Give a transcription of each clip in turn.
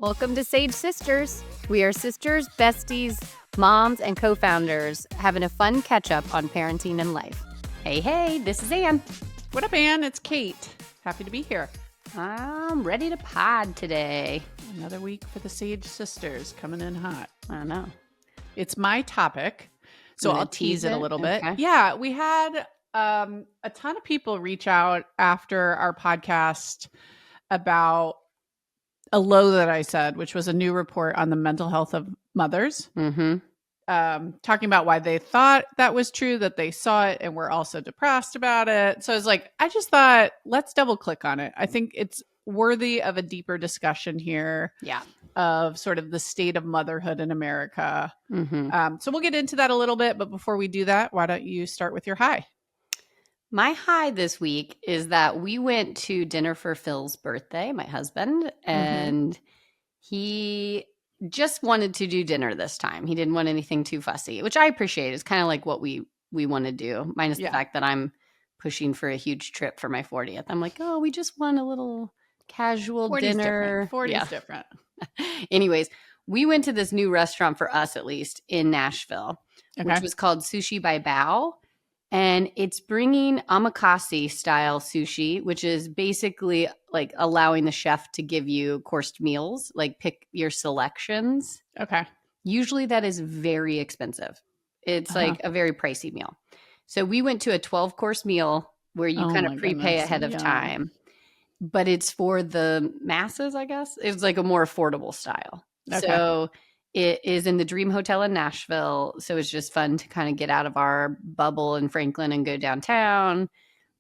Welcome to Sage Sisters. We are sisters, besties, moms, and co-founders having a fun catch-up on parenting and life. Hey, this is Ann. What up, Ann? It's Kate. Happy to be here. I'm ready to pod today. Another week for the Sage Sisters coming in hot. I know. It's my topic, so I'll tease it a little bit. Okay. Yeah, we had a ton of people reach out after our podcast about a low that I said, which was a new report on the mental health of mothers. Mm-hmm. Talking about why they thought that was true, that they saw it and were also depressed about it. So I was like, I just thought, let's double click on it. I think it's worthy of a deeper discussion here. Yeah. Of sort of the state of motherhood in America. Mm-hmm. So we'll get into that a little bit. But before we do that, why don't you start with your high? My high this week is that we went to dinner for Phil's birthday, my husband, and he just wanted to do dinner this time. He didn't want anything too fussy, which I appreciate. It's kind of like what we want to do, minus the fact that I'm pushing for a huge trip for my 40th. I'm like, oh, we just want a little casual 40's dinner. 40's different. Anyways, we went to this new restaurant, for us at least, in Nashville, which was called Sushi by Bao. And it's bringing omakase style sushi, which is basically like allowing the chef to give you coursed meals, like pick your selections. Okay. Usually that is very expensive. It's like a very pricey meal. So we went to a 12-course meal where you kind of prepay ahead of time. But it's for the masses, I guess. It's like a more affordable style. Okay. So it is in the Dream Hotel in Nashville. So it's just fun to kind of get out of our bubble in Franklin and go downtown.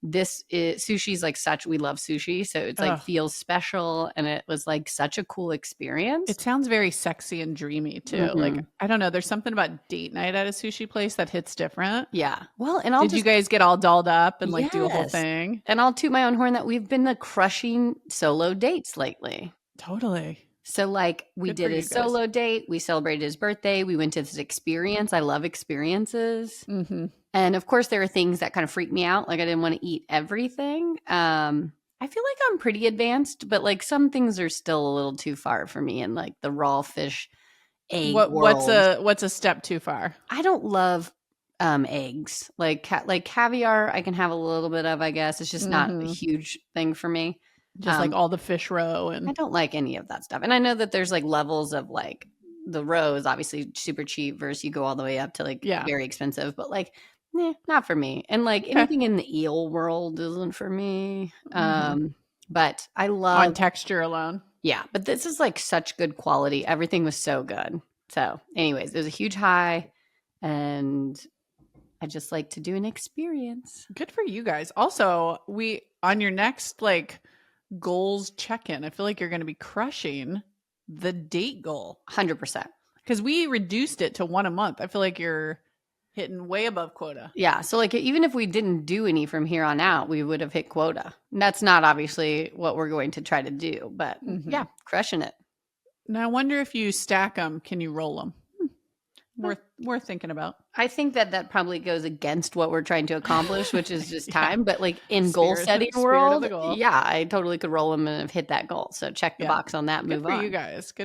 This is sushi's like such, we love sushi. So it's like feels special. And it was like such a cool experience. It sounds very sexy and dreamy too. Mm-hmm. Like, I don't know. There's something about date night at a sushi place that hits different. Yeah. Well, and did you guys get all dolled up and like do a whole thing? And I'll toot my own horn that we've been the crushing solo dates lately. Totally. So like we did a solo date. We celebrated his birthday. We went to this experience. I love experiences. Mm-hmm. And of course, there are things that kind of freak me out. Like I didn't want to eat everything. I feel like I'm pretty advanced, but like some things are still a little too far for me. And like the raw fish egg world. What's a step too far? I don't love eggs. Like caviar, I can have a little bit of, I guess. It's just not a huge thing for me. Just like all the fish roe. And I don't like any of that stuff. And I know that there's like levels of like the roe is obviously super cheap versus you go all the way up to like very expensive. But like, not for me. And like anything in the eel world isn't for me. But I love on texture alone. Yeah. But this is like such good quality. Everything was so good. So anyways, it was a huge high. And I just like to do an experience. Good for you guys. Also, on your next like goals check-in, I feel like you're going to be crushing the date goal 100% because we reduced it to one a month. I feel like you're hitting way above quota. Yeah, so like even if we didn't do any from here on out, we would have hit quota. And that's not obviously what we're going to try to do, but yeah, crushing it. Now I wonder if you stack them, can you roll them? Worth thinking about. I think that probably goes against what we're trying to accomplish, which is just time. But like in goal setting world, yeah, I totally could roll them and have hit that goal. So check the box on that. Move on. Good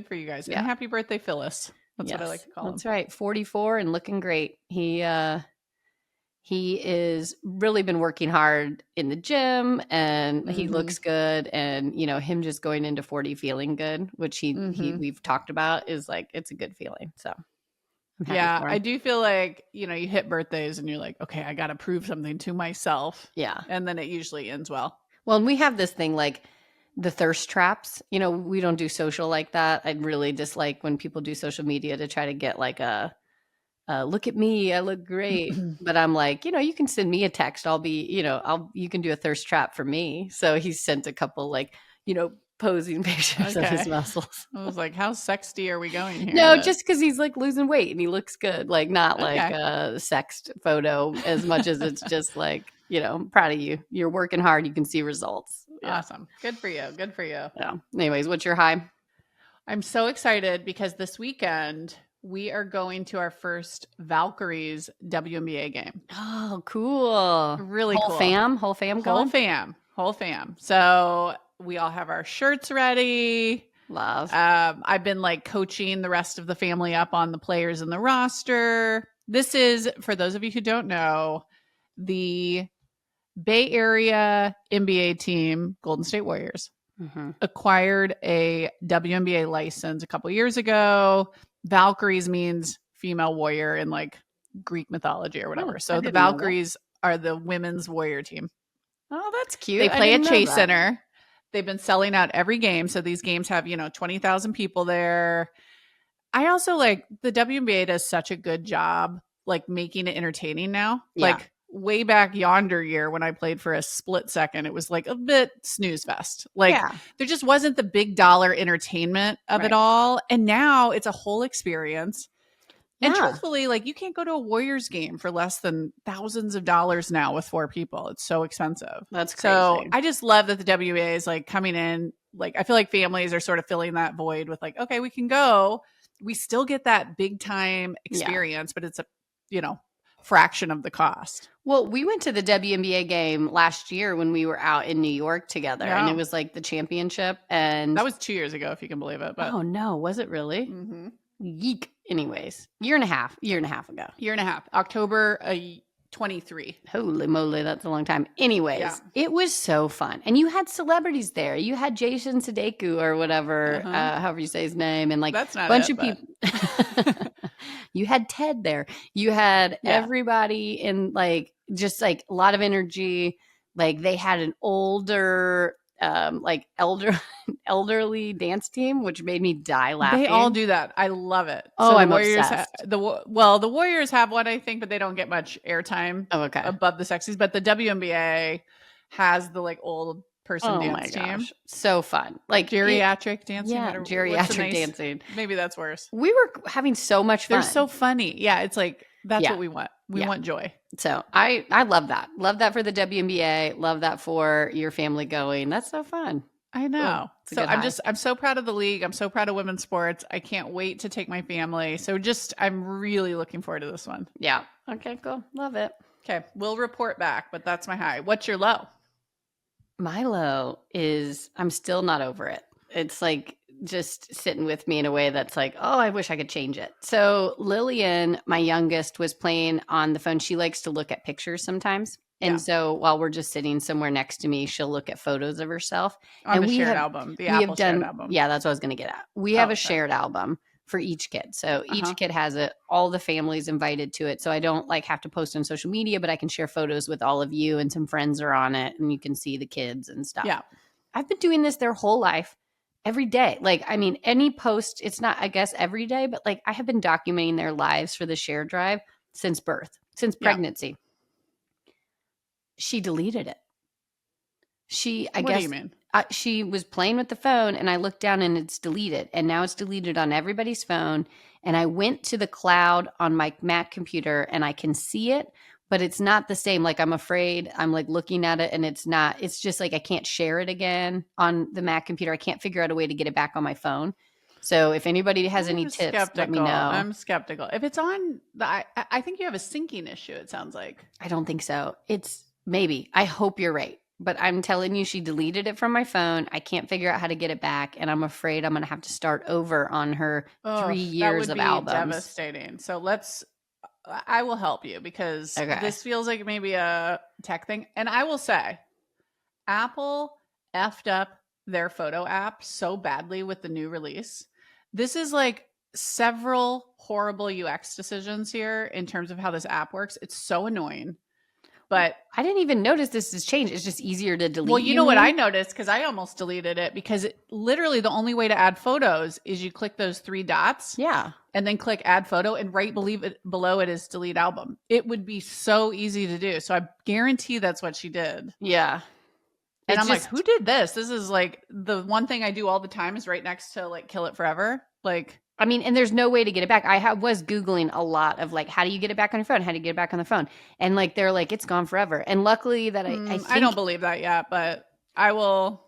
for you guys. Yeah. And happy birthday, Phyllis. That's what I like to call him. That's right. 44 and looking great. He is really been working hard in the gym and he looks good. And you know, him just going into 40 feeling good, which we've talked about, is like it's a good feeling. So. Yeah, I do feel like, you know, you hit birthdays and you're like, okay, I got to prove something to myself. Yeah. And then it usually ends well. Well, and we have this thing like the thirst traps. You know, we don't do social like that. I really dislike when people do social media to try to get like a look at me, I look great. But I'm like, you know, you can send me a text. I'll be, you know, you can do a thirst trap for me. So he sent a couple like, you know, posing pictures of his muscles. I was like, how sexy are we going here? No, just because he's like losing weight and he looks good. Like not like a sexed photo as much as it's just like, you know, I'm proud of you. You're working hard. You can see results. Yeah. Awesome. Good for you. Good for you. Yeah. Anyways, what's your high? I'm so excited because this weekend we are going to our first Valkyries WNBA game. Oh, cool. Really cool. Whole fam going? Whole fam. So we all have our shirts ready. Love. I've been like coaching the rest of the family up on the players in the roster. This is, for those of you who don't know, the Bay Area NBA team, Golden State Warriors, acquired a WNBA license a couple years ago. Valkyries means female warrior in like Greek mythology or whatever. So the Valkyries are the women's warrior team. Oh, that's cute. They play at Chase Center. They've been selling out every game. So these games have, 20,000 people there. I also like the WNBA does such a good job like making it entertaining now. Yeah. Like way back yonder year when I played for a split second, it was like a bit snooze fest. Like there just wasn't the big dollar entertainment of it all. And now it's a whole experience. And truthfully, like you can't go to a Warriors game for less than thousands of dollars now with 4 people. It's so expensive. That's crazy. So I just love that the WNBA is like coming in. Like I feel like families are sort of filling that void with like, okay, we can go. We still get that big time experience, but it's a, fraction of the cost. Well, we went to the WNBA game last year when we were out in New York together, and it was like the championship. And that was 2 years ago, if you can believe it. But oh no, was it really? Mm-hmm. Yeek. Anyways, year and a half ago. October 23. Holy moly, that's a long time. Anyways, it was so fun. And you had celebrities there. You had Jason Sudeikis or whatever, however you say his name, and like a bunch of people. You had Ted there. You had everybody in like just like a lot of energy. Like they had an older elderly dance team, which made me die laughing. They all do that. I love it. Oh, so I'm obsessed. The Warriors have one, I think, but they don't get much airtime above the Sexies. But the WNBA has the like old person dance team. So fun. Like geriatric dancing. Yeah, geriatric dancing. Maybe that's worse. We were having so much fun. They're so funny. Yeah, it's like that's what we want. We want joy. So I love that. Love that for the WNBA. Love that for your family going. That's so fun. I know. So I'm so proud of the league. I'm so proud of women's sports. I can't wait to take my family. So I'm really looking forward to this one. Yeah. Okay, cool. Love it. Okay. We'll report back, but that's my high. What's your low? My low is I'm still not over it. It's like just sitting with me in a way that's like, oh, I wish I could change it. So Lillian, my youngest, was playing on the phone. She likes to look at pictures sometimes. And so while we're just sitting somewhere next to me, she'll look at photos of herself. On the shared album, the Apple shared album. Yeah, that's what I was going to get at. We have a shared album for each kid. So each kid has it. All the families invited to it. So I don't like have to post on social media, but I can share photos with all of you, and some friends are on it and you can see the kids and stuff. Yeah. I've been doing this their whole life. Every day. Like, I mean, any post, it's not, I guess, every day, but like I have been documenting their lives for the share drive since birth, since pregnancy. She deleted it. What do you mean? She was playing with the phone and I looked down and it's deleted. And now it's deleted on everybody's phone. And I went to the cloud on my Mac computer and I can see it, but it's not the same. Like I'm afraid I'm like looking at it and it's just like I can't share it again on the Mac computer. I can't figure out a way to get it back on my phone. So if anybody has any tips, let me know. I'm skeptical. If it's on, I think you have a syncing issue, it sounds like. I don't think so. It's maybe. I hope you're right. But I'm telling you, she deleted it from my phone. I can't figure out how to get it back. And I'm afraid I'm going to have to start over on her 3 years of albums. That would be devastating. So I will help you because this feels like maybe a tech thing. And I will say, Apple effed up their photo app so badly with the new release. This is like several horrible UX decisions here in terms of how this app works. It's so annoying. But I didn't even notice this has changed. It's just easier to delete. Well, you know what I noticed? Because I almost deleted it because literally the only way to add photos is you click those 3 dots. Yeah. And then click add photo and below it is delete album. It would be so easy to do. So I guarantee that's what she did. Yeah. And I'm like, who did this? This is like the one thing I do all the time is right next to like Kill It Forever. Like, I mean, and there's no way to get it back. I was Googling a lot of like, how do you get it back on your phone? How do you get it back on the phone? And like, they're like, it's gone forever. And luckily that I don't believe that yet, but I will.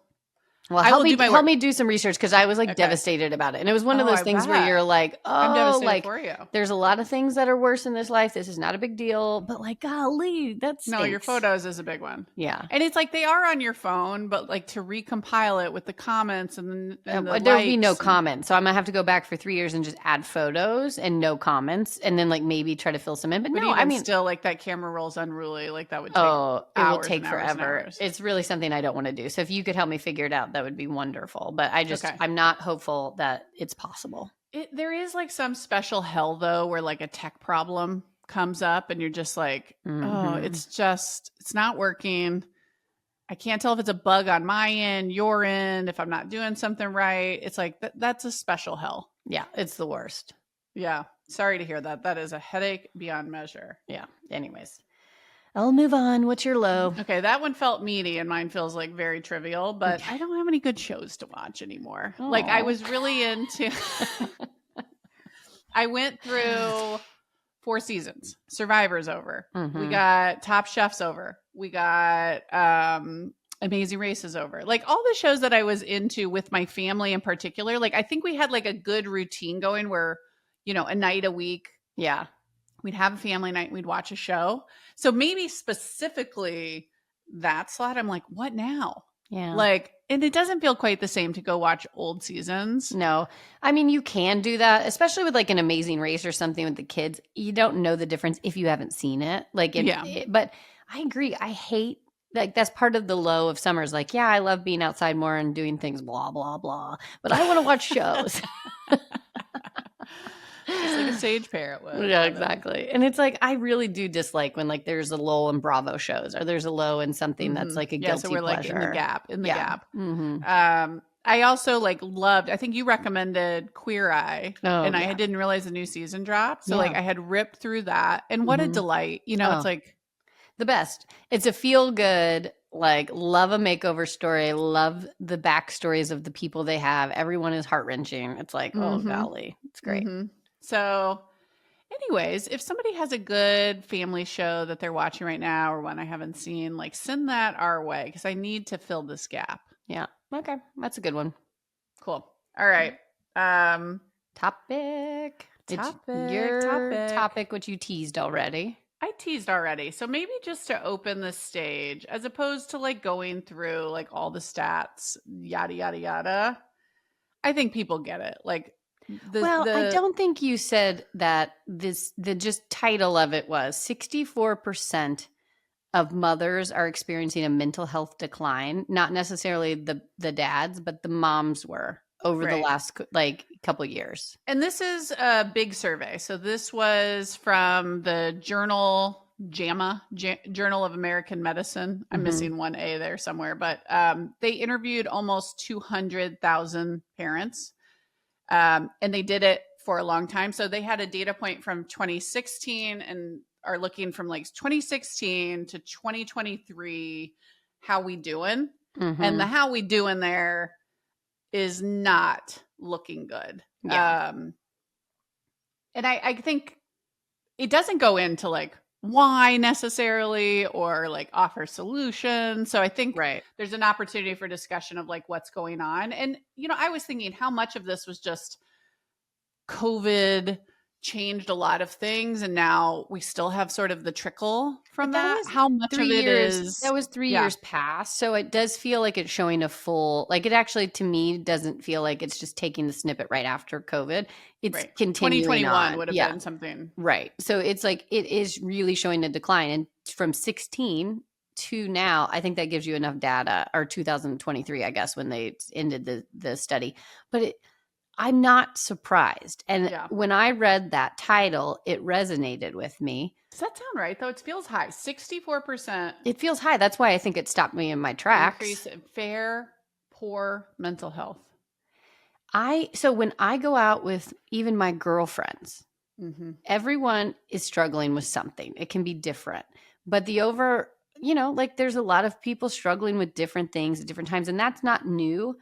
Well, I will do my help me do some research because I was like devastated about it. And it was one of those things where you're like, I'm oh, devastated like for you. there's a lot of things that are worse in this life. This is not a big deal. But like, golly, that stinks. No, your photos is a big one. Yeah. And it's like they are on your phone, but like to recompile it with the comments and the there'll be no comments. So I'm gonna have to go back for 3 years and just add photos and no comments, and then like maybe try to fill some in. But no, even I mean, still, like that camera rolls unruly. Like that would take it will take and forever. hours. It's really something I don't want to do. So if you could help me figure it out, that would be wonderful. But I'm not hopeful that it's possible. There is like some special hell though, where like a tech problem comes up and you're just like, oh, it's not working. I can't tell if it's a bug on my end, your end, if I'm not doing something right. It's like, that's a special hell. Yeah, it's the worst. Yeah. Sorry to hear that. That is a headache beyond measure. Yeah. Anyways, I'll move on. What's your low? Okay, that one felt meaty and mine feels like very trivial, but I don't have any good shows to watch anymore. Aww. Like I was really into I went through 4 seasons. Survivor's over. Mm-hmm. We got Top Chef's over. We got Amazing Race is over. Like all the shows that I was into with my family in particular, like I think we had like a good routine going where, a night a week. Yeah. We'd have a family night and we'd watch a show. So maybe specifically that slot, I'm like, what now? Yeah. Like, and it doesn't feel quite the same to go watch old seasons. No. I mean, you can do that, especially with like an Amazing Race or something with the kids. You don't know the difference if you haven't seen it. Like, but I agree. I hate, like, that's part of the low of summers. Like, yeah, I love being outside more and doing things, blah, blah, blah. But I want to watch shows. It's like a sage parrot would. Yeah, exactly. And it's like, I really do dislike when like there's a lull in Bravo shows or there's a low in something that's like a guilty so we're pleasure. Like in the gap. Mm-hmm. I also like loved, I think you recommended Queer Eye and I didn't realize the new season dropped. So like I had ripped through that and what a delight, it's like the best. It's a feel good, like love a makeover story, love the backstories of the people they have. Everyone is heart wrenching. It's like, oh golly, it's great. Mm-hmm. So anyways, if somebody has a good family show that they're watching right now or one I haven't seen, like send that our way because I need to fill this gap. Yeah. Okay. That's a good one. Cool. All right. Topic. Your topic, which you teased already. I teased already. So maybe just to open the stage, as opposed to like going through like all the stats, yada, yada, yada. I think people get it. Like, I don't think you said that the just title of it was 64% of mothers are experiencing a mental health decline. Not necessarily the dads, but the moms were over the last like couple years. And this is a big survey. So this was from the journal JAMA, Journal of American Medicine. I'm missing one A there somewhere, but they interviewed almost 200,000 parents. And they did it for a long time. So they had a data point from 2016 and are looking from like 2016 to 2023. How we doing? And the how we doing there is not looking good. Yeah. And I think it doesn't go into like why necessarily or like offer solutions. So I think there's an opportunity for discussion of like what's going on. And, I was thinking how much of this was just COVID changed a lot of things. And now we still have sort of the trickle from that. How much of it is. That was 3 years past. So it does feel like it's showing a full, like it actually to me doesn't feel like it's just taking the snippet right after COVID. It's continuing 2021 on. would have been something. Right. So it's like, it is really showing a decline. And from 16 to now, I think that gives you enough data, or 2023, I guess, when they ended the study. But I'm not surprised. And when I read that title, it resonated with me. Does that sound right, though? It feels high. 64%. It feels high. That's why I think it stopped me in my tracks. Increase in poor mental health. So when I go out with even my girlfriends, everyone is struggling with something. It can be different. But like there's a lot of people struggling with different things at different times. And that's not new.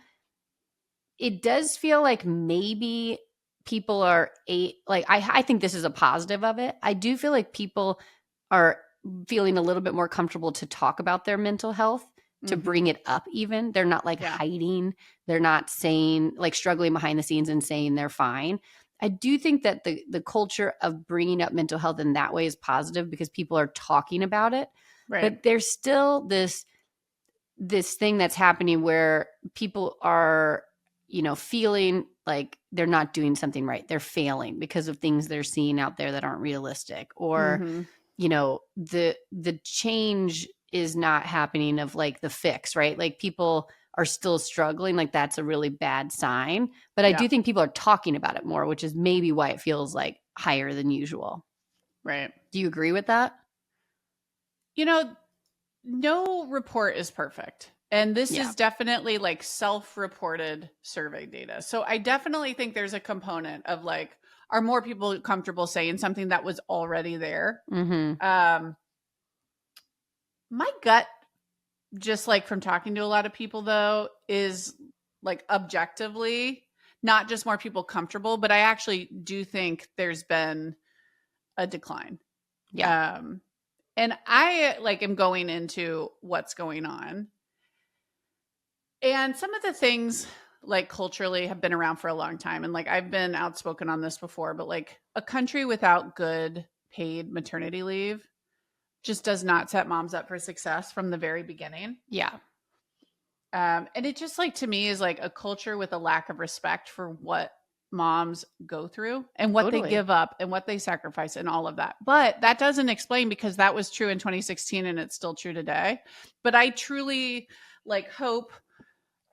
It does feel like maybe people are I think this is a positive of it. I do feel like people are feeling a little bit more comfortable to talk about their mental health to bring it up even. They're not like hiding. They're not saying like struggling behind the scenes and saying they're fine. I do think that the culture of bringing up mental health in that way is positive because people are talking about it. Right. But there's still this thing that's happening where people are, feeling like they're not doing something right. They're failing because of things they're seeing out there that aren't realistic, or the change is not happening of like the fix, right? Like people are still struggling. Like that's a really bad sign. But I do think people are talking about it more, which is maybe why it feels like higher than usual. Right. Do you agree with that? No report is perfect. And this is definitely like self-reported survey data. So I definitely think there's a component of like, are more people comfortable saying something that was already there? Mm-hmm. My gut, just like from talking to a lot of people though, is like objectively not just more people comfortable, but I actually do think there's been a decline. Yeah. And I like am going into what's going on. And some of the things like culturally have been around for a long time. And like I've been outspoken on this before, but like a country without good paid maternity leave just does not set moms up for success from the very beginning. Yeah. And it just like to me is like a culture with a lack of respect for what moms go through and what they give up and what they sacrifice and all of that. But that doesn't explain, because that was true in 2016 and it's still true today. But I truly like hope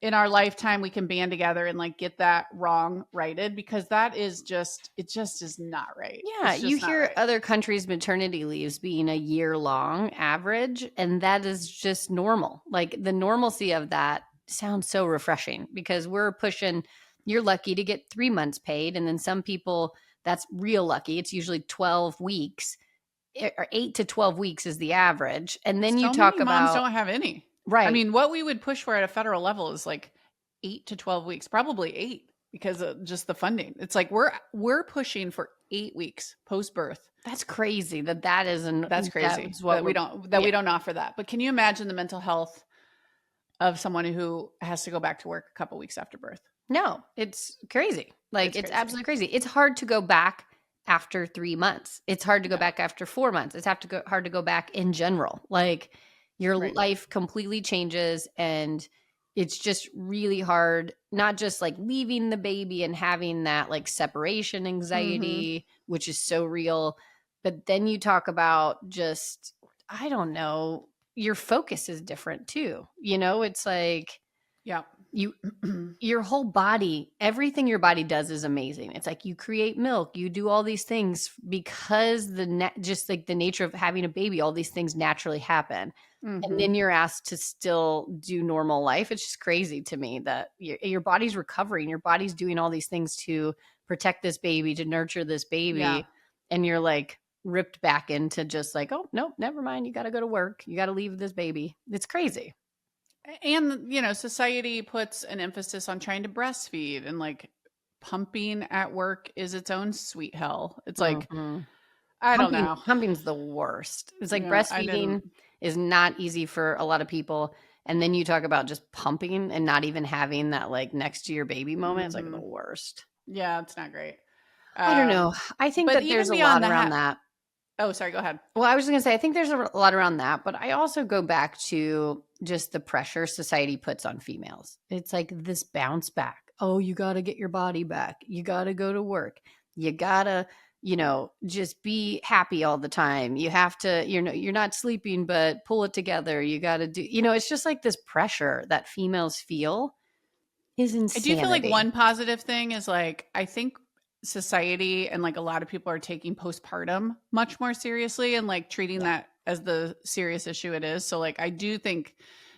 in our lifetime we can band together and like get that wrong righted, because that is just, it just is not right. Yeah, you hear other countries' maternity leaves being a year long average, and that is just normal. Like the normalcy of that sounds so refreshing, because we're pushing, you're lucky to get 3 months paid, and then some people, that's real lucky. It's usually 12 weeks, or 8 to 12 weeks is the average. And then you talk about moms don't have any. Right. I mean, what we would push for at a federal level is like 8 to 12 weeks, probably 8, because of just the funding. It's like we're pushing for 8 weeks post birth. That's crazy. That is that's crazy. That's what we don't offer that. But can you imagine the mental health of someone who has to go back to work a couple weeks after birth? No, it's crazy. Like it's absolutely crazy. It's hard to go back after 3 months. It's hard to go back after 4 months. It's hard to go back in general. Like your life completely changes, and it's just really hard, not just like leaving the baby and having that like separation anxiety, which is so real. But then you talk about just, I don't know, your focus is different too. It's like, your whole body, everything your body does is amazing. It's like you create milk, you do all these things because just like the nature of having a baby, all these things naturally happen. And then you're asked to still do normal life. It's just crazy to me that your body's recovering. Your body's doing all these things to protect this baby, to nurture this baby. Yeah. And you're like ripped back into just like, oh, no, never mind. You got to go to work. You got to leave this baby. It's crazy. And, society puts an emphasis on trying to breastfeed, and like pumping at work is its own sweet hell. It's like, I don't know. Pumping's the worst. It's like breastfeeding is not easy for a lot of people. And then you talk about just pumping and not even having that like next to your baby moment. It's like the worst. Yeah, it's not great. I don't know. I think that there's a lot around that. Oh, sorry. Go ahead. Well, I was just going to say, I think there's a lot around that, but I also go back to just the pressure society puts on females. It's like this bounce back. Oh, you got to get your body back. You got to go to work. You got to, just be happy all the time. You have to, you're not sleeping, but pull it together. You got to do, it's just like this pressure that females feel is insanity. I do feel like one positive thing is like, I think society and like a lot of people are taking postpartum much more seriously and like treating that as the serious issue it is. So like, I do think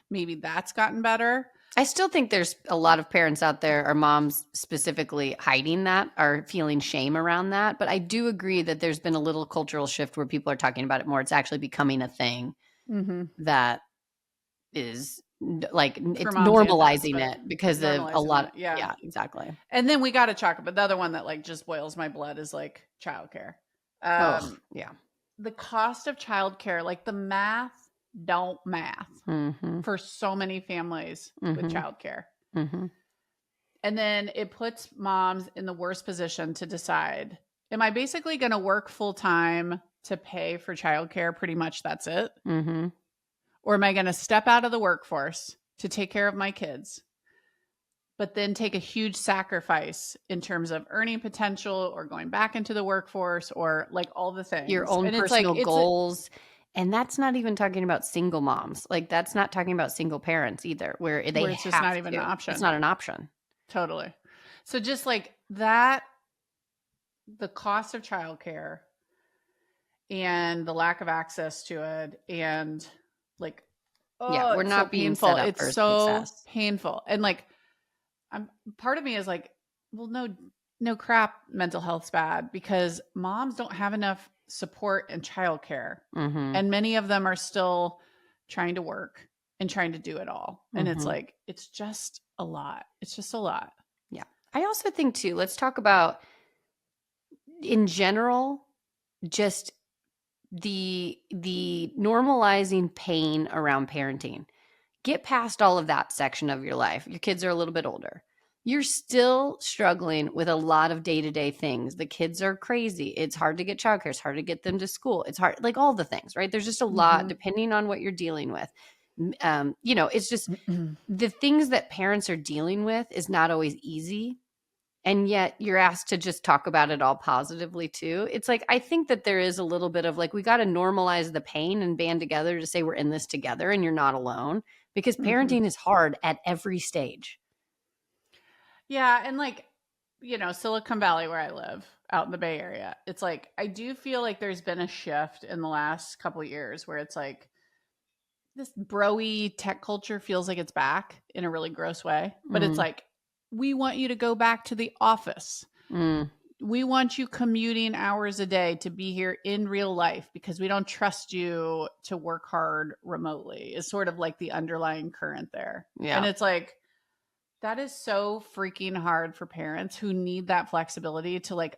maybe that's gotten better. I still think there's a lot of parents out there, or moms specifically, hiding that, are feeling shame around that. But I do agree that there's been a little cultural shift where people are talking about it more. It's actually becoming a thing that is like, it's normalizing it because of a lot. Yeah, exactly. And then we got to talk about the other one that like just boils my blood is like childcare. The cost of childcare, like the math don't math for so many families with childcare. And then it puts moms in the worst position to decide, am I basically going to work full time to pay for childcare? Pretty much that's it. Or am I going to step out of the workforce to take care of my kids, but then take a huge sacrifice in terms of earning potential or going back into the workforce or like all the things. Your own and personal goals. And that's not even talking about single moms. Like that's not talking about single parents either, where it's just not even an option. It's not an option. Totally. So just like that, the cost of childcare and the lack of access to it, and like, we're not being painful. Set up it's so success. Painful. And like, part of me is like, well, no crap, mental health's bad because moms don't have enough support and childcare, and many of them are still trying to work and trying to do it all. And it's like, it's just a lot. It's just a lot. Yeah. I also think too, let's talk about in general, just the normalizing pain around parenting. Get past all of that section of your life. Your kids are a little bit older. You're still struggling with a lot of day-to-day things. The kids are crazy. It's hard to get childcare. It's hard to get them to school. It's hard, like all the things, right? There's just a lot depending on what you're dealing with. It's just the things that parents are dealing with is not always easy. And yet you're asked to just talk about it all positively too. It's like, I think that there is a little bit of like, we got to normalize the pain and band together to say we're in this together and you're not alone, because parenting is hard at every stage. Yeah. And like, Silicon Valley where I live out in the Bay Area, it's like, I do feel like there's been a shift in the last couple of years where it's like this bro-y tech culture feels like it's back in a really gross way, but it's like, we want you to go back to the office. We want you commuting hours a day to be here in real life because we don't trust you to work hard remotely is sort of like the underlying current there. Yeah. And it's like, that is so freaking hard for parents who need that flexibility to like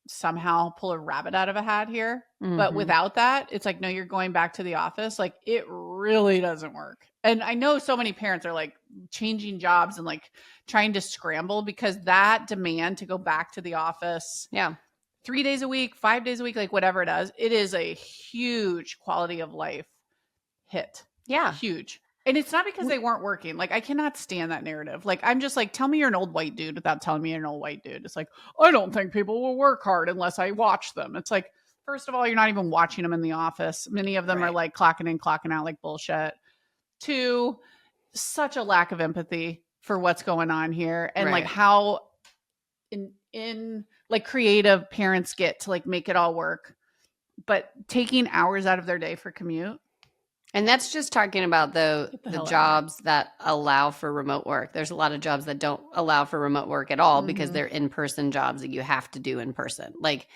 somehow pull a rabbit out of a hat here. But without that, it's like, no, you're going back to the office. Like it really doesn't work. And I know so many parents are like changing jobs and like trying to scramble because that demand to go back to the office. Yeah. 3 days a week, 5 days a week, like whatever it is a huge quality of life hit. Yeah. Huge. And it's not because they weren't working. Like, I cannot stand that narrative. Like, I'm just like, tell me you're an old white dude without telling me you're an old white dude. It's like, I don't think people will work hard unless I watch them. It's like, first of all, you're not even watching them in the office. Many of them are like clocking in, clocking out like bullshit. 2, such a lack of empathy for what's going on here. And like how in like creative parents get to like make it all work, but taking hours out of their day for commute. And that's just talking about the jobs that allow for remote work. There's a lot of jobs that don't allow for remote work at all because they're in-person jobs that you have to do in person. Like,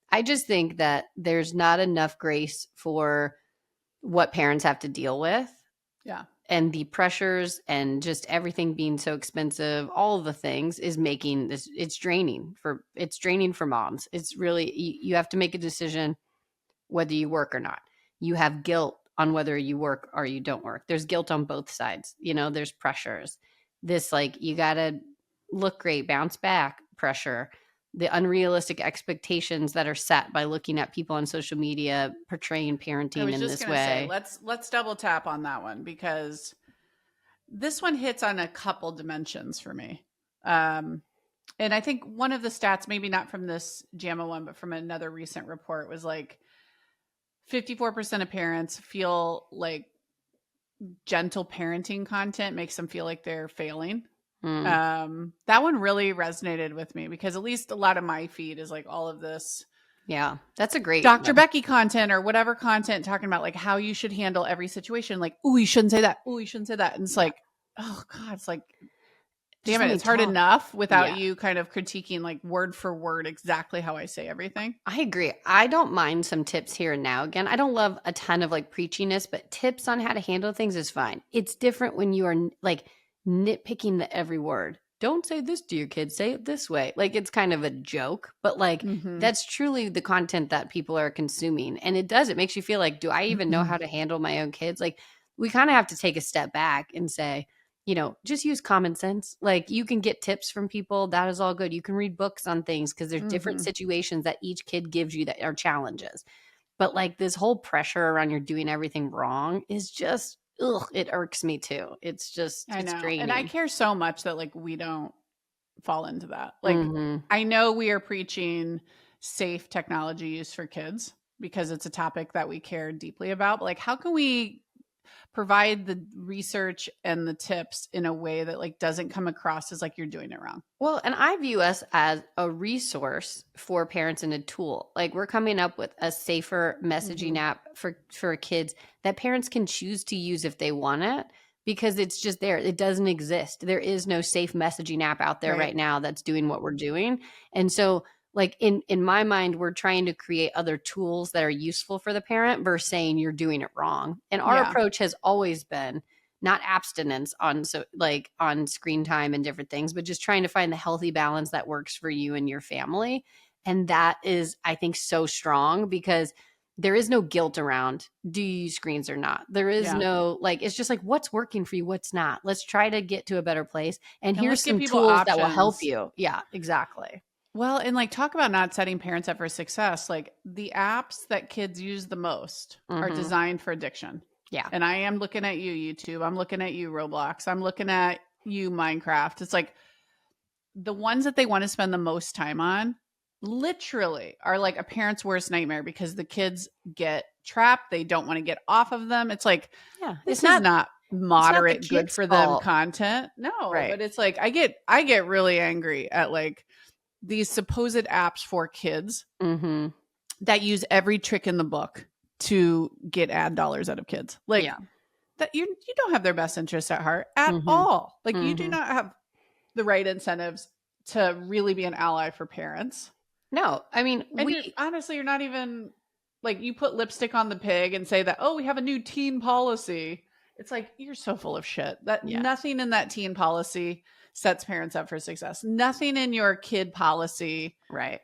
I just think that there's not enough grace for what parents have to deal with. Yeah. And the pressures and just everything being so expensive, all of the things is making this, it's draining for moms. It's really, you have to make a decision whether you work or not. You have guilt on whether you work or you don't work. There's guilt on both sides. There's pressures. This like, you got to look great, bounce back pressure, the unrealistic expectations that are set by looking at people on social media portraying parenting in this way. Let's double tap on that one because this one hits on a couple dimensions for me. And I think one of the stats, maybe not from this JAMA one, but from another recent report was like, 54% of parents feel like gentle parenting content makes them feel like they're failing. That one really resonated with me because at least a lot of my feed is like all of this. Yeah, that's a great Dr. Becky content or whatever content talking about like how you should handle every situation. Like, oh, you shouldn't say that. Oh, you shouldn't say that. And it's like, oh God, it's like, damn it, it's hard enough without you kind of critiquing like word for word exactly how I say everything. I agree. I don't mind some tips here and now. Again, I don't love a ton of like preachiness, but tips on how to handle things is fine. It's different when you are like nitpicking the every word. don't say this to your kids, say it this way. Like, it's kind of a joke, but like that's truly the content that people are consuming. And it makes you feel like, do I even know how to handle my own kids? Like, we kind of have to take a step back and say, just use common sense. Like, you can get tips from people. That is all good. You can read books on things because there's different situations that each kid gives you that are challenges. But like this whole pressure around you're doing everything wrong is just, it irks me too. It's just, I it's know. draining. And I care so much that like we don't fall into that. Like I know we are preaching safe technology use for kids because it's a topic that we care deeply about. But like, how can we provide the research and the tips in a way that like doesn't come across as like you're doing it wrong? Well, and I view us as a resource for parents and a tool. Like, we're coming up with a safer messaging app for kids that parents can choose to use if they want it, because it's just there. It doesn't exist. There is no safe messaging app out there right now that's doing what we're doing. And so like in my mind, we're trying to create other tools that are useful for the parent versus saying you're doing it wrong. And our approach has always been not abstinence on screen time and different things, but just trying to find the healthy balance that works for you and your family. And that is, I think, so strong because there is no guilt around do you use screens or not. There is no, like, it's just like, what's working for you, what's not. Let's try to get to a better place. And here's some tools that will help you. Yeah, exactly. Well, and like talk about not setting parents up for success. Like the apps that kids use the most are designed for addiction. Yeah. And I am looking at you, YouTube. I'm looking at you, Roblox. I'm looking at you, Minecraft. It's like the ones that they want to spend the most time on literally are like a parent's worst nightmare because the kids get trapped. They don't want to get off of them. It's like, this is not moderate, good for them content. No, but it's like, I get really angry at like these supposed apps for kids that use every trick in the book to get ad dollars out of kids. Like that you don't have their best interest at heart at all. Like you do not have the right incentives to really be an ally for parents. No, I mean, honestly, you're not even like, you put lipstick on the pig and say that, oh, we have a new teen policy. It's like, you're so full of shit. That nothing in that teen policy sets parents up for success. Nothing in your kid policy. Right.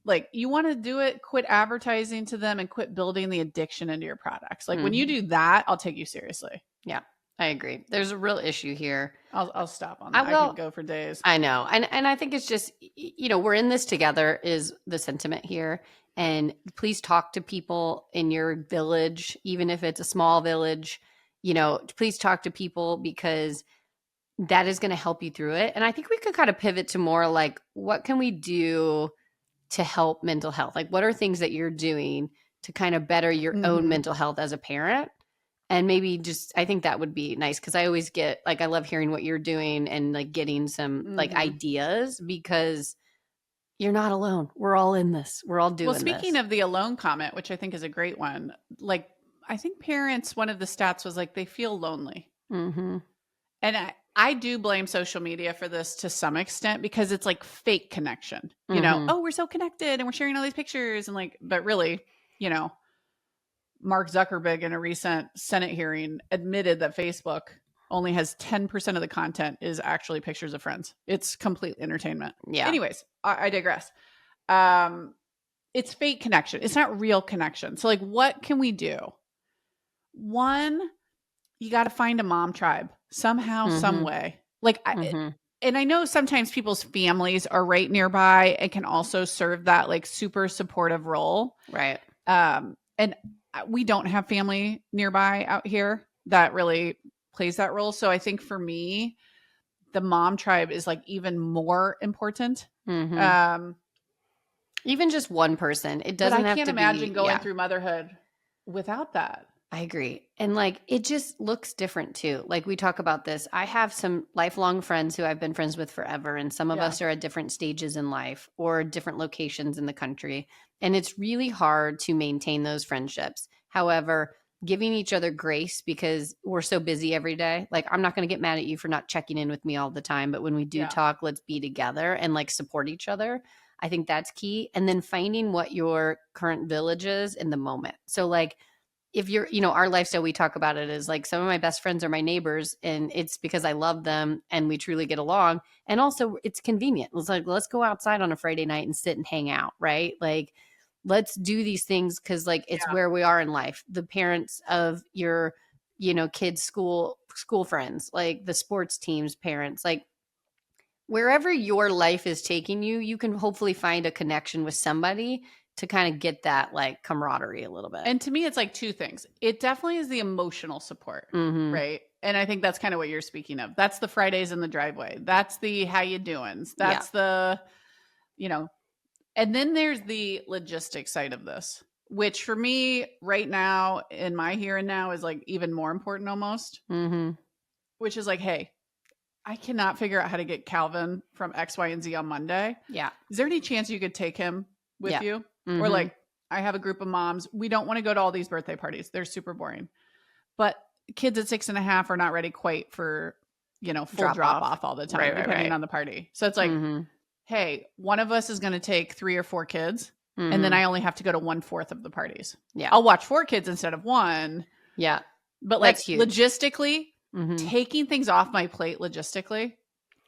Like, you want to do it, quit advertising to them and quit building the addiction into your products. Like when you do that, I'll take you seriously. Yeah, I agree. There's a real issue here. I'll stop on that. I could go for days. I know. And I think it's just, we're in this together is the sentiment here. And please talk to people in your village, even if it's a small village, please talk to people because that is going to help you through it. And I think we could kind of pivot to more like, what can we do to help mental health? Like, what are things that you're doing to kind of better your own mental health as a parent? And maybe just, I think that would be nice because I always get, like, I love hearing what you're doing and like getting some like ideas because you're not alone. We're all in this. We're all doing this. Well, speaking of the alone comment, which I think is a great one, like, I think parents, one of the stats was like, they feel lonely. And I do blame social media for this to some extent because it's like fake connection, oh, we're so connected and we're sharing all these pictures and like, but really, Mark Zuckerberg in a recent Senate hearing admitted that Facebook only has 10% of the content is actually pictures of friends. It's complete entertainment. Yeah. Anyways, I digress. It's fake connection. It's not real connection. So like, what can we do? One, you got to find a mom tribe somehow, some way. Like, and I know sometimes people's families are right nearby and can also serve that like super supportive role. Right. And we don't have family nearby out here that really plays that role. So I think for me, the mom tribe is like even more important. Even just one person. It doesn't have to be. I can't imagine going through motherhood without that. I agree. And like, it just looks different too. Like we talk about this. I have some lifelong friends who I've been friends with forever. And some of us are at different stages in life or different locations in the country. And it's really hard to maintain those friendships. However, giving each other grace because we're so busy every day. Like, I'm not going to get mad at you for not checking in with me all the time. But when we do talk, let's be together and like support each other. I think that's key. And then finding what your current village is in the moment. So like, if you're, our lifestyle, we talk about it as like some of my best friends are my neighbors, and it's because I love them and we truly get along. And also it's convenient. It's like, let's go outside on a Friday night and sit and hang out, right? Like, let's do these things because like it's where we are in life. The parents of your, kids' school friends, like the sports teams, parents, like wherever your life is taking you, you can hopefully find a connection with somebody to kind of get that like camaraderie a little bit. And to me, it's like two things. It definitely is the emotional support, right? And I think that's kind of what you're speaking of. That's the Fridays in the driveway. That's the how you doings. That's the, and then there's the logistics side of this, which for me right now in my here and now is like even more important almost, which is like, hey, I cannot figure out how to get Calvin from X, Y, and Z on Monday. Yeah. Is there any chance you could take him with you? Or like, I have a group of moms. We don't want to go to all these birthday parties. They're super boring. But kids at 6.5 are not ready quite for, full drop off all the time, depending on the party. So it's like, hey, one of us is going to take 3 or 4 kids. And then I only have to go to 1/4 of the parties. Yeah. I'll watch 4 kids instead of 1. Yeah. But like logistically, taking things off my plate logistically,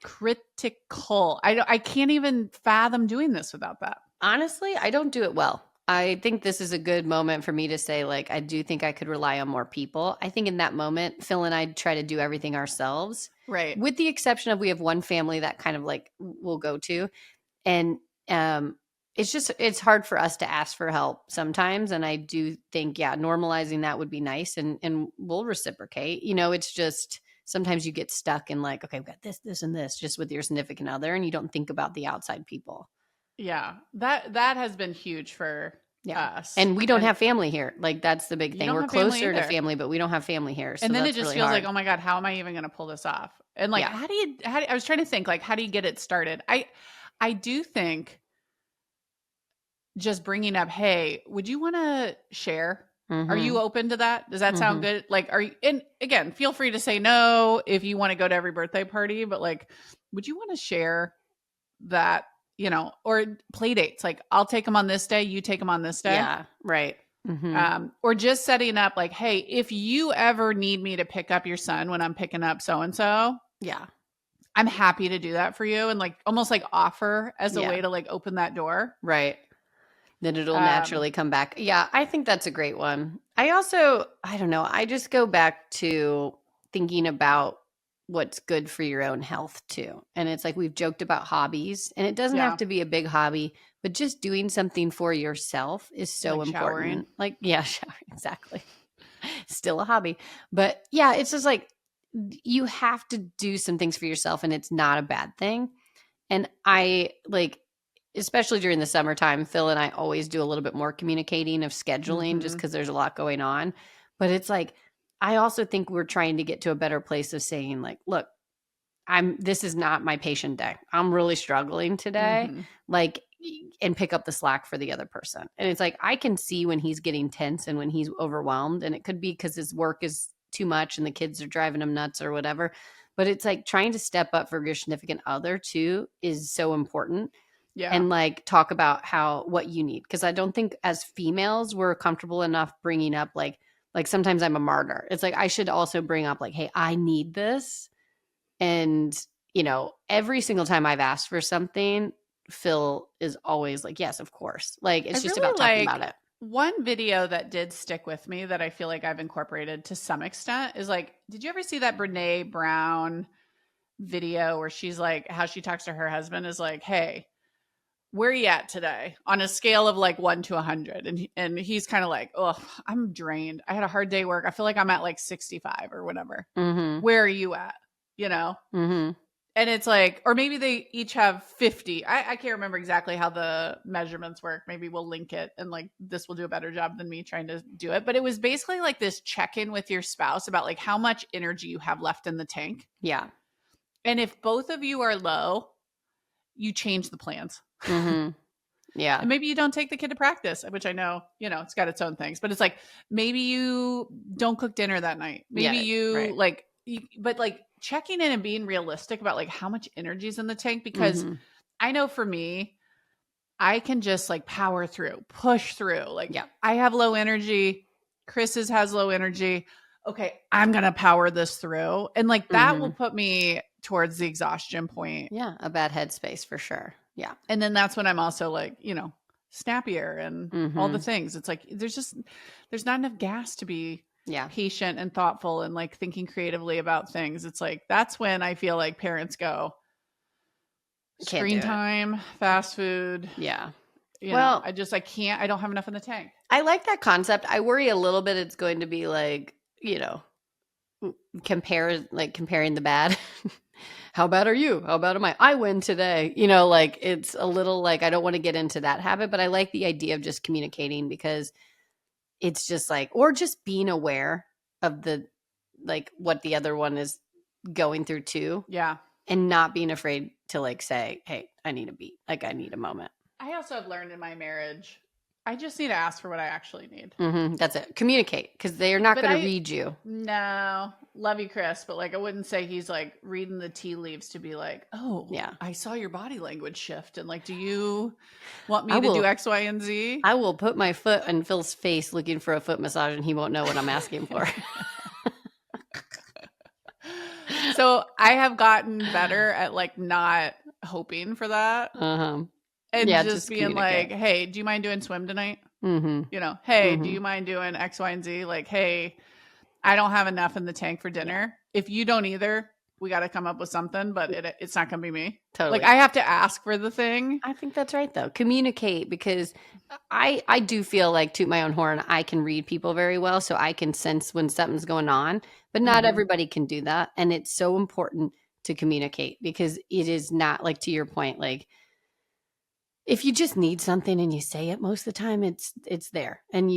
critical. I can't even fathom doing this without that. Honestly, I don't do it well. I think this is a good moment for me to say, like, I do think I could rely on more people. I think in that moment, Phil and I try to do everything ourselves. Right. With the exception of we have one family that kind of like we'll go to. And it's hard for us to ask for help sometimes. And I do think, normalizing that would be nice, and we'll reciprocate. It's just sometimes you get stuck in like, okay, we've got this, and this just with your significant other, and you don't think about the outside people. Yeah, that has been huge for us. And we don't have family here. Like, that's the big thing. We're closer to family, but we don't have family here. So and then it just really feels hard. like, oh my God, how am I even going to pull this off? And like, how do you, I was trying to think, like, how do you get it started? I do think just bringing up, hey, would you want to share? Are you open to that? Does that sound good? Like, are you, and again, feel free to say no if you want to go to every birthday party, but like, would you want to share that? Or play dates. Like, I'll take them on this day, you take them on this day. Yeah, right. Or just setting up like, hey, if you ever need me to pick up your son when I'm picking up so-and-so, I'm happy to do that for you. And like, almost like offer as a way to like open that door. Right. Then it'll naturally come back. Yeah, I think that's a great one. I don't know. I just go back to thinking about what's good for your own health too. And it's like, we've joked about hobbies, and it doesn't have to be a big hobby, but just doing something for yourself is so like important. Showering. Like, showering, exactly. Still a hobby. But it's just like, you have to do some things for yourself, and it's not a bad thing. And I like, especially during the summertime, Phil and I always do a little bit more communicating of scheduling just because there's a lot going on. But it's like, I also think we're trying to get to a better place of saying like, look, this is not my patient day. I'm really struggling today. Like, and pick up the slack for the other person. And it's like, I can see when he's getting tense and when he's overwhelmed, and it could be because his work is too much and the kids are driving him nuts or whatever. But it's like, trying to step up for your significant other too is so important. Yeah. And like, talk about what you need. Because I don't think as females, we're comfortable enough bringing up like sometimes I'm a martyr. It's like, I should also bring up like, hey, I need this. And, every single time I've asked for something, Phil is always like, yes, of course. Like, it's just really about talking about it. One video that did stick with me that I feel like I've incorporated to some extent is like, did you ever see that Brene Brown video where she's like, how she talks to her husband is like, hey, where are you at today on a scale of like 1 to 100? And he's kind of like, oh, I'm drained. I had a hard day at work. I feel like I'm at like 65 or whatever. Where are you at? And it's like, or maybe they each have 50. I can't remember exactly how the measurements work. Maybe we'll link it, and like, this will do a better job than me trying to do it. But it was basically like this check-in with your spouse about like how much energy you have left in the tank. Yeah. And if both of you are low, you change the plans. Yeah. And maybe you don't take the kid to practice, which I know, it's got its own things, but it's like, maybe you don't cook dinner that night. Maybe but like checking in and being realistic about like how much energy is in the tank, because I know for me, I can just like power through, push through. Like, I have low energy. Chris has low energy. Okay, I'm going to power this through. And like that will put me towards the exhaustion point. Yeah, a bad headspace for sure. Yeah. And then that's when I'm also like, snappier and all the things. It's like there's not enough gas to be patient and thoughtful and like thinking creatively about things. It's like that's when I feel like parents go screen time, fast food. Yeah. I can't, I don't have enough in the tank. I like that concept. I worry a little bit it's going to be like, comparing the bad. How bad are you? How bad am I? I win today. Like it's a little like I don't want to get into that habit, but I like the idea of just communicating because it's just like, or just being aware of the like what the other one is going through too. Yeah. And not being afraid to like say, hey, I need a beat. Like I need a moment. I also have learned in my marriage, I just need to ask for what I actually need. That's it. Communicate because they are not going to read you. No, love you, Chris. But like, I wouldn't say he's like reading the tea leaves to be like, oh, yeah, I saw your body language shift. And like, do you want me to do X, Y, and Z? I will put my foot on Phil's face looking for a foot massage and he won't know what I'm asking for. So I have gotten better at like not hoping for that. And just being like, hey, do you mind doing swim tonight? Hey, do you mind doing X, Y, and Z? Like, hey, I don't have enough in the tank for dinner. If you don't either, we got to come up with something, but it's not going to be me. Totally. Like I have to ask for the thing. I think that's right though. Communicate because I do feel like, toot my own horn, I can read people very well. So I can sense when something's going on, but not everybody can do that. And it's so important to communicate because it is not like, to your point, like, if you just need something and you say it most of the time, it's there. And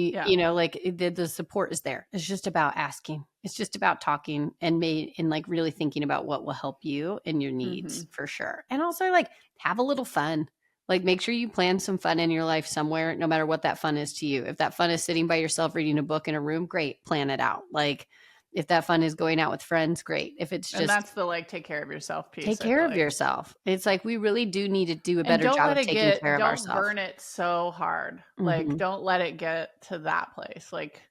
like the support is there. It's just about asking. It's just about talking and like really thinking about what will help you and your needs for sure. And also like have a little fun. Like make sure you plan some fun in your life somewhere, no matter what that fun is to you. If that fun is sitting by yourself reading a book in a room, great, plan it out. Like if that fun is going out with friends, great. If it's just, and that's the like take care of yourself piece. Take care of yourself. It's like we really do need to do a better job of taking care of ourselves. Don't burn it so hard. Like don't let it get to that place. Like,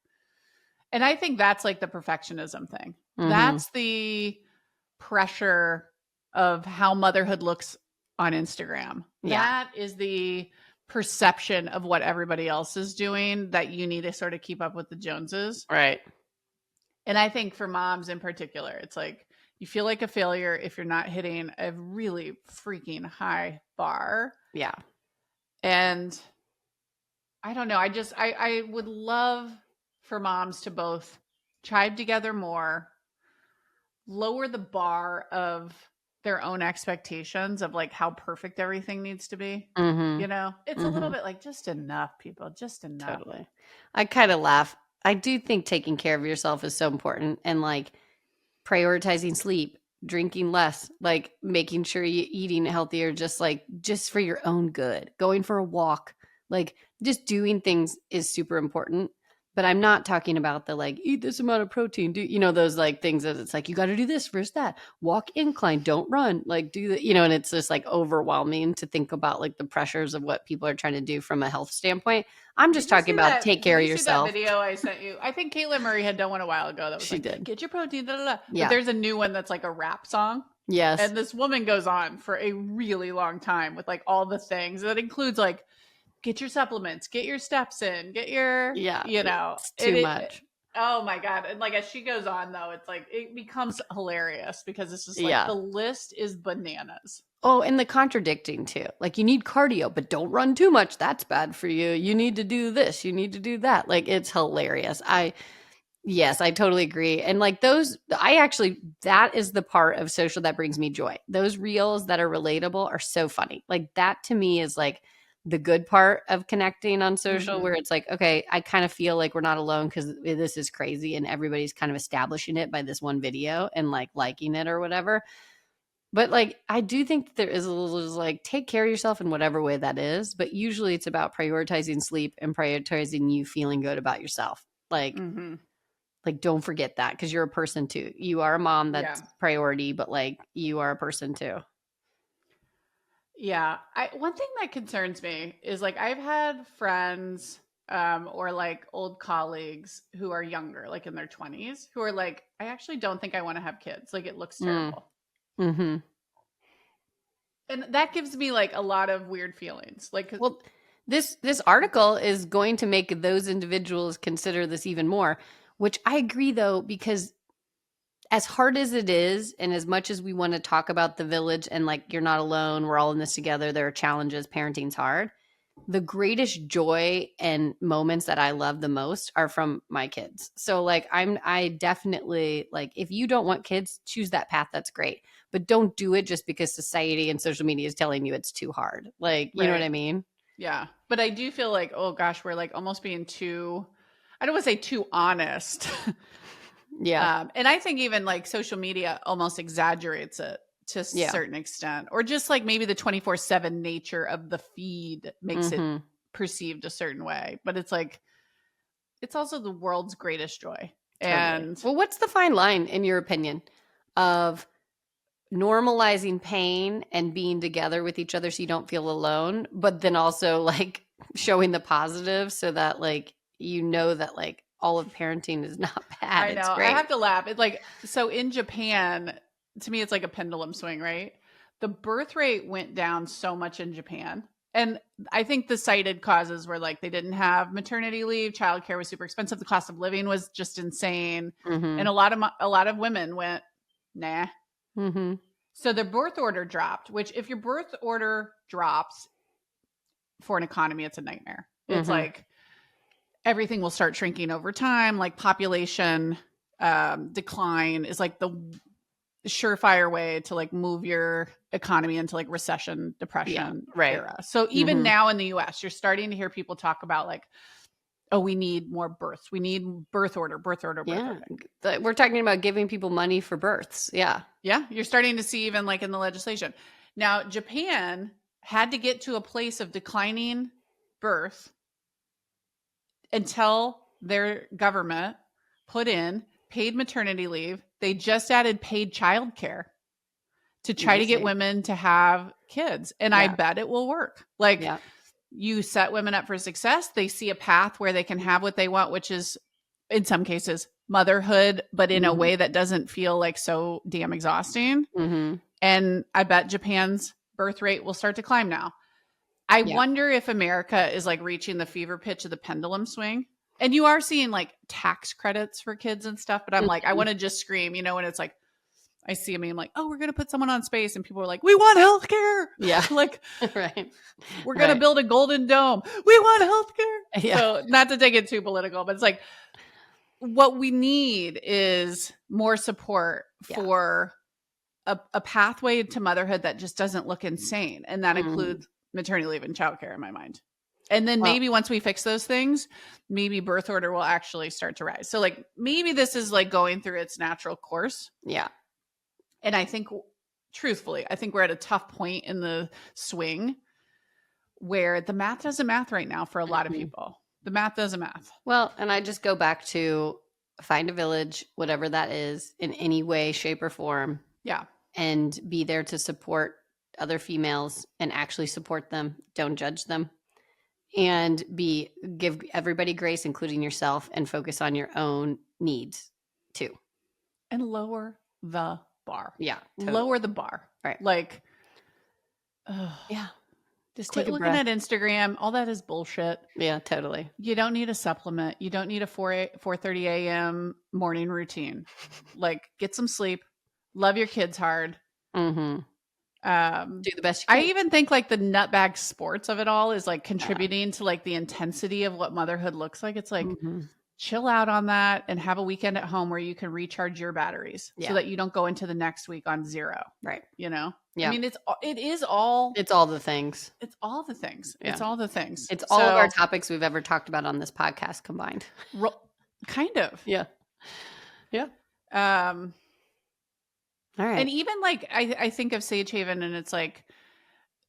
and I think that's like the perfectionism thing. That's the pressure of how motherhood looks on Instagram. That is the perception of what everybody else is doing that you need to sort of keep up with the Joneses. Right. And I think for moms in particular, it's like you feel like a failure if you're not hitting a really freaking high bar. Yeah. And I don't know. I would love for moms to both chive together more, lower the bar of their own expectations of like how perfect everything needs to be. It's a little bit like just enough, people, just enough. Totally. I kind of laugh. I do think taking care of yourself is so important and like prioritizing sleep, drinking less, like making sure you're eating healthier, just for your own good, going for a walk, like just doing things is super important. But I'm not talking about the like, eat this amount of protein, those like things that it's like, you got to do this versus that, walk incline, don't run, like do the, and it's just like overwhelming to think about like the pressures of what people are trying to do from a health standpoint. I'm just talking about take care of yourself. That video I sent you, I think Caitlin Murray had done one a while ago that was she did. Get your protein, da, da, da. Yeah. But there's a new one that's like a rap song. Yes. And this woman goes on for a really long time with like all the things that includes like, get your supplements, get your steps in, get your, it's too much. Oh my God. And like, as she goes on though, it's like, it becomes hilarious because it's just like the list is bananas. Oh, and the contradicting too. Like you need cardio, but don't run too much. That's bad for you. You need to do this. You need to do that. Like it's hilarious. Yes, I totally agree. And like that is the part of social that brings me joy. Those reels that are relatable are so funny. Like that to me is like the good part of connecting on social where it's like, okay, I kind of feel like we're not alone because this is crazy and everybody's kind of establishing it by this one video and like liking it or whatever. But like, I do think that there is a little like, take care of yourself in whatever way that is. But usually it's about prioritizing sleep and prioritizing you feeling good about yourself. Like, like don't forget that because you're a person too. You are a mom that's priority, but like you are a person too. Yeah. One thing that concerns me is like I've had friends or like old colleagues who are younger, like in their 20s, who are like, I actually don't think I want to have kids. Like, it looks terrible. Mm-hmm. And that gives me like a lot of weird feelings. Like, well, this article is going to make those individuals consider this even more, which I agree though, because as hard as it is, and as much as we want to talk about the village and like, you're not alone, we're all in this together, there are challenges, parenting's hard. The greatest joy and moments that I love the most are from my kids. So like, I definitely like, if you don't want kids, choose that path. That's great. But don't do it just because society and social media is telling you it's too hard. Like, you know what I mean? Yeah. But I do feel like, oh gosh, we're like almost being too, I don't want to say too honest. Yeah. And I think even like social media almost exaggerates it to a certain extent, or just like maybe the 24/7 nature of the feed makes it perceived a certain way. But it's like, it's also the world's greatest joy. Totally. And well, what's the fine line in your opinion of normalizing pain and being together with each other so you don't feel alone, but then also like showing the positive so that like, you know, that like all of parenting is not bad. I know. I have to laugh. It's like, so in Japan, to me, it's like a pendulum swing, right? The birth rate went down so much in Japan. And I think the cited causes were like, they didn't have maternity leave, childcare was super expensive, the cost of living was just insane. And a lot of women went, nah. So the birth order dropped, which if your birth order drops for an economy, it's a nightmare. It's like everything will start shrinking over time. Like population decline is like the surefire way to like move your economy into like recession, depression era. So even now in the US, you're starting to hear people talk about like, oh, we need more births. We need birth order. Yeah. We're talking about giving people money for births. Yeah. Yeah. You're starting to see even like in the legislation. Now, Japan had to get to a place of declining birth until their government put in paid maternity leave. They just added paid childcare to try to get women to have kids. And I bet it will work. Like you set women up for success. They see a path where they can have what they want, which is in some cases motherhood, but in a way that doesn't feel like so damn exhausting. And I bet Japan's birth rate will start to climb now. I wonder if America is like reaching the fever pitch of the pendulum swing. And you are seeing like tax credits for kids and stuff. But I'm like, I want to just scream, you know, when it's like, I see a meme like, oh, we're going to put someone on space. And people are like, we want healthcare. Yeah. Like, we're going to build a golden dome. We want healthcare. Yeah. So not to take it too political, but it's like, what we need is more support for a pathway to motherhood that just doesn't look insane. And that includes maternity leave and childcare in my mind. And then maybe once we fix those things, maybe birth order will actually start to rise. So like maybe this is like going through its natural course. Yeah. And I think truthfully, I think we're at a tough point in the swing where the math doesn't math right now for a lot of people. The math doesn't math. Well, and I just go back to find a village, whatever that is, in any way, shape, or form. Yeah. And be there to support other females and actually support them. Don't judge them. And give everybody grace, including yourself, and focus on your own needs too. And lower the bar. Yeah. Totally. Lower the bar. Right. Like, yeah. Just quit take a looking breath. at Instagram. All that is bullshit. Yeah, totally. You don't need a supplement. You don't need a 4:30 a.m. morning routine. Like, get some sleep. Love your kids hard. Do the best you can. I even think like the nutbag sports of it all is like contributing to like the intensity of what motherhood looks like. It's like chill out on that and have a weekend at home where you can recharge your batteries so that you don't go into the next week on zero. Right. You know? Yeah. I mean, it's all the things. It's all the things. Yeah. It's all of our topics we've ever talked about on this podcast combined. Kind of. Yeah. Yeah. All right. And even like, I think of Sage Haven and it's like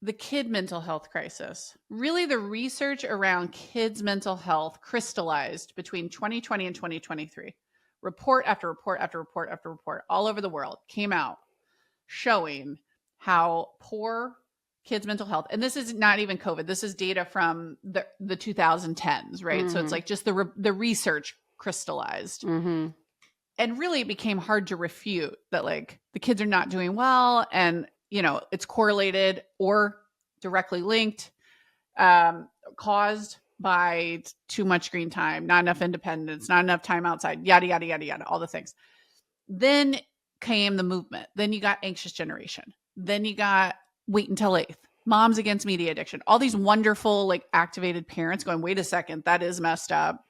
the kid mental health crisis. Really the research around kids' mental health crystallized between 2020 and 2023. Report after report after report after report all over the world came out showing how poor kids' mental health, and this is not even COVID. This is data from the 2010s, right? So it's like just the research crystallized. And really it became hard to refute that like the kids are not doing well, and it's correlated or directly linked, caused by too much screen time, not enough independence, not enough time outside, yada yada yada yada, all the things. Then came the movement. Then you got anxious generation. Then you got wait until eighth, moms against media addiction, all these wonderful like activated parents going, wait a second, that is messed up.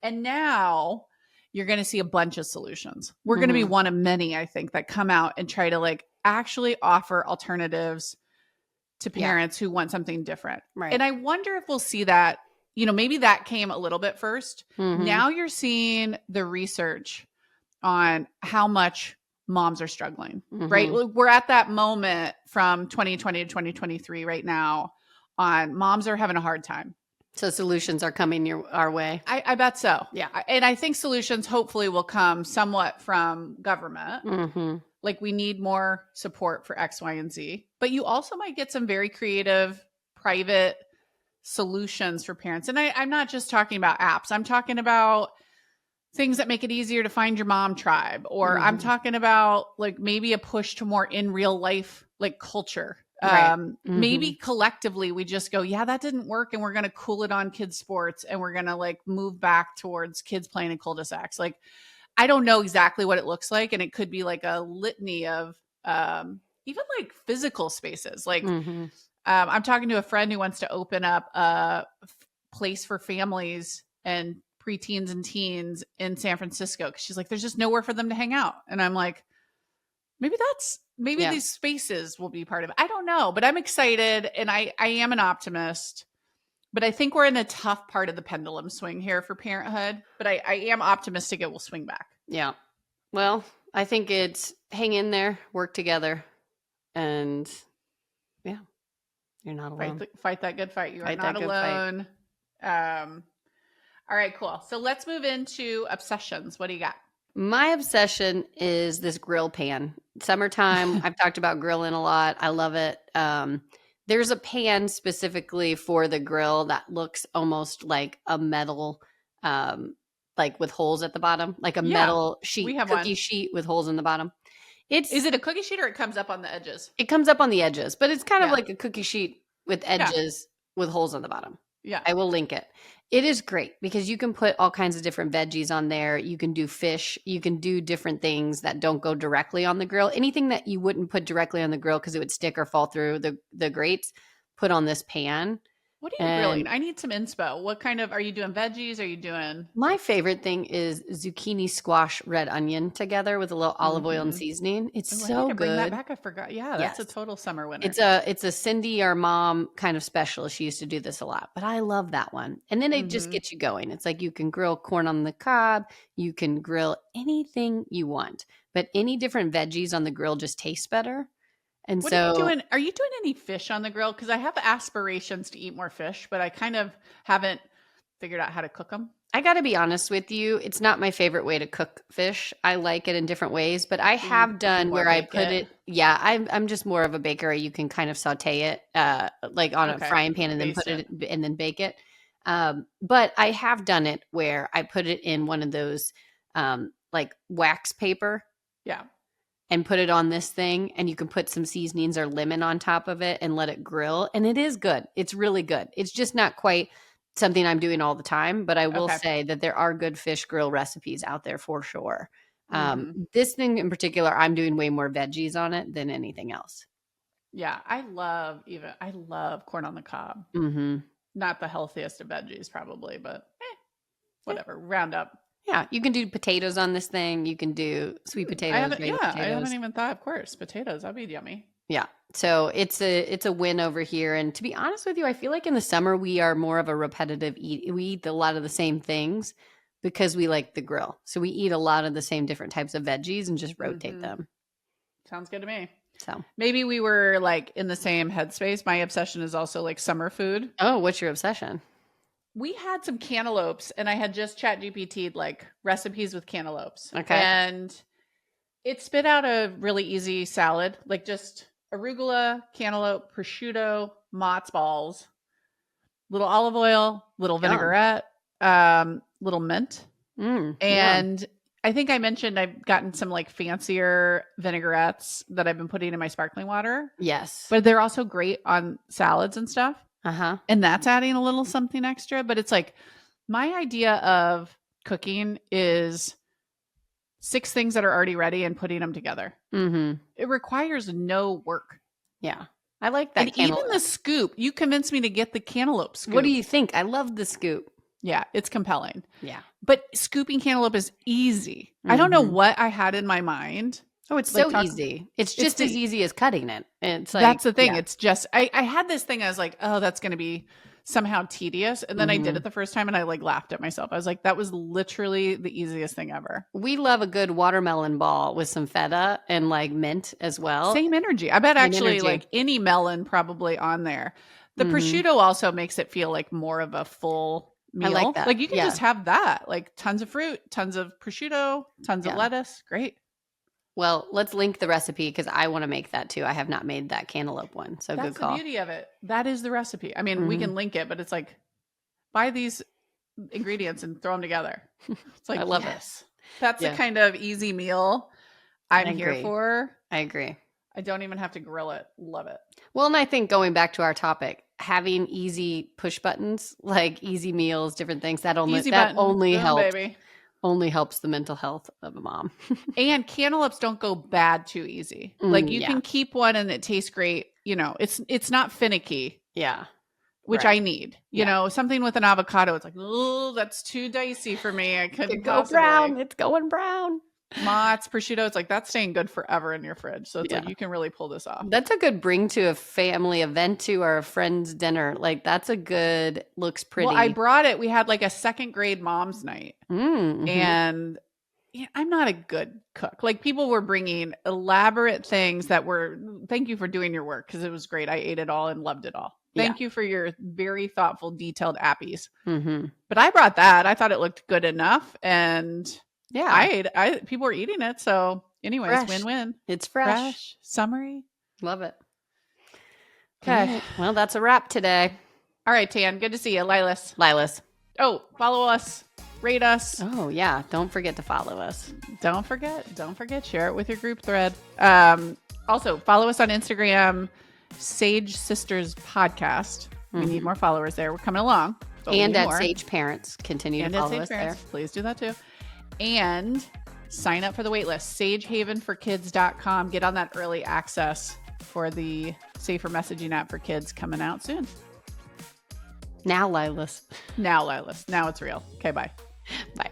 And now you're going to see a bunch of solutions. We're going to be one of many, I think, that come out and try to like actually offer alternatives to parents who want something different. Right. And I wonder if we'll see that, maybe that came a little bit first. Now you're seeing the research on how much moms are struggling, right? We're at that moment from 2020 to 2023 right now on moms are having a hard time. So solutions are coming our way. I bet so. Yeah. And I think solutions hopefully will come somewhat from government. Like we need more support for X, Y, and Z. But you also might get some very creative private solutions for parents. And I'm not just talking about apps. I'm talking about things that make it easier to find your mom tribe. Or I'm talking about like maybe a push to more in real life like culture. Maybe collectively we just go, yeah, that didn't work, and we're going to cool it on kids sports, and we're going to like move back towards kids playing in cul-de-sacs. Like, I don't know exactly what it looks like, and it could be like a litany of even like physical spaces. Like I'm talking to a friend who wants to open up a place for families and preteens and teens in San Francisco, because she's like, there's just nowhere for them to hang out. And I'm like, maybe these spaces will be part of it. I don't know, but I'm excited, and I am an optimist. But I think we're in a tough part of the pendulum swing here for parenthood. But I am optimistic it will swing back. Yeah. Well, I think it's hang in there, work together, and yeah, you're not alone. Fight that good fight. You are not alone. All right, cool. So let's move into obsessions. What do you got? My obsession is this grill pan. Summertime, I've talked about grilling a lot. I love it. There's a pan specifically for the grill that looks almost like a metal, like with holes at the bottom, like a metal sheet, cookie sheet with holes in the bottom. Is it a cookie sheet, or it comes up on the edges? It comes up on the edges, but it's kind of like a cookie sheet with edges with holes on the bottom. Yeah. I will link it. It is great because you can put all kinds of different veggies on there. You can do fish. You can do different things that don't go directly on the grill. Anything that you wouldn't put directly on the grill because it would stick or fall through the grates, put on this pan. What are you grilling? I need some inspo. What kind of, are you doing veggies? Are you doing? My favorite thing is zucchini, squash, red onion together with a little olive oil and seasoning. It's so good. Bring that back. I forgot. Yeah, that's a total summer winner. It's a Cindy, our mom, kind of special. She used to do this a lot, but I love that one. And then it just gets you going. It's like you can grill corn on the cob. You can grill anything you want, but any different veggies on the grill just tastes better. And what are you doing? Are you doing any fish on the grill? Because I have aspirations to eat more fish, but I kind of haven't figured out how to cook them. I got to be honest with you. It's not my favorite way to cook fish. I like it in different ways, but I have done where I put it. Yeah, I'm just more of a baker. You can kind of saute it like on a frying pan and then put it and then bake it. But I have done it where I put it in one of those like wax paper. Yeah. And put it on this thing, and you can put some seasonings or lemon on top of it and let it grill. And it is good. It's really good. It's just not quite something I'm doing all the time, but I will say that there are good fish grill recipes out there for sure. This thing in particular, I'm doing way more veggies on it than anything else. Yeah, I love corn on the cob. Not the healthiest of veggies probably, but whatever, round up. Yeah, you can do potatoes on this thing. You can do sweet potatoes. I haven't even thought. Of course, potatoes. That'd be yummy. Yeah, so it's a win over here. And to be honest with you, I feel like in the summer we are more of a repetitive eat. We eat a lot of the same things because we like the grill. So we eat a lot of the same different types of veggies and just rotate them. Sounds good to me. So maybe we were like in the same headspace. My obsession is also like summer food. Oh, what's your obsession? We had some cantaloupes, and I had just ChatGPT'd like recipes with cantaloupes. Okay. And it spit out a really easy salad, like just arugula, cantaloupe, prosciutto, Mott's balls, little olive oil, little vinaigrette, little mint. And I think I mentioned I've gotten some like fancier vinaigrettes that I've been putting in my sparkling water. Yes. But they're also great on salads and stuff. And that's adding a little something extra. But it's like my idea of cooking is 6 things that are already ready and putting them together. It requires no work. Yeah. I like that. And even the scoop, you convinced me to get the cantaloupe scoop. What do you think? I love the scoop. Yeah, it's compelling. Yeah. But scooping cantaloupe is easy. I don't know what I had in my mind. Oh, it's like so easy. It's just as easy as cutting it. It's like, that's the thing. Yeah. It's just, I had this thing. I was like, oh, that's going to be somehow tedious. And then I did it the first time and I like laughed at myself. I was like, that was literally the easiest thing ever. We love a good watermelon ball with some feta and like mint as well. Same energy. I bet actually like any melon probably on there. The prosciutto also makes it feel like more of a full meal. I like that. Like you can just have that, like tons of fruit, tons of prosciutto, tons of lettuce. Great. Well, let's link the recipe because I want to make that too. I have not made that cantaloupe one. So that's good call. That's the beauty of it. That is the recipe. I mean, we can link it, but it's like buy these ingredients and throw them together. It's like, I love it. That's the kind of easy meal I'm here for. I agree. I don't even have to grill it. Love it. Well, and I think going back to our topic, having easy push buttons, like easy meals, different things, that only helps. Baby. Only helps the mental health of a mom. And cantaloupes don't go bad too easy. Like you can keep one and it tastes great. You know, it's not finicky. Yeah. Which I need. You know, something with an avocado, it's like, oh, that's too dicey for me. I couldn't go brown. It's going brown. Mott's, prosciutto, it's like that's staying good forever in your fridge. So it's like you can really pull this off. That's a good bring to a family event too, or a friend's dinner. Like that's a good, looks pretty. Well, I brought it. We had like a 2nd grade mom's night. And I'm not a good cook. Like people were bringing elaborate things that were, thank you for doing your work because it was great. I ate it all and loved it all. Thank you for your very thoughtful, detailed appies. But I brought that. I thought it looked good enough. And I people were eating it. So anyways, fresh. Win-win. It's fresh. Summery. Love it. Okay. Right. Well, that's a wrap today. All right, Tan. Good to see you. Lilas. Oh, follow us. Rate us. Oh, yeah. Don't forget to follow us. Don't forget. Share it with your group thread. Also, follow us on Instagram, Sage Sisters Podcast. We need more followers there. We're coming along. And at Sage Parents. Continue to follow us there. Please do that too. And sign up for the waitlist. SageHavenForKids.com. Get on that early access for the safer messaging app for kids coming out soon. Now, Lilas. Now it's real. Okay, bye. Bye.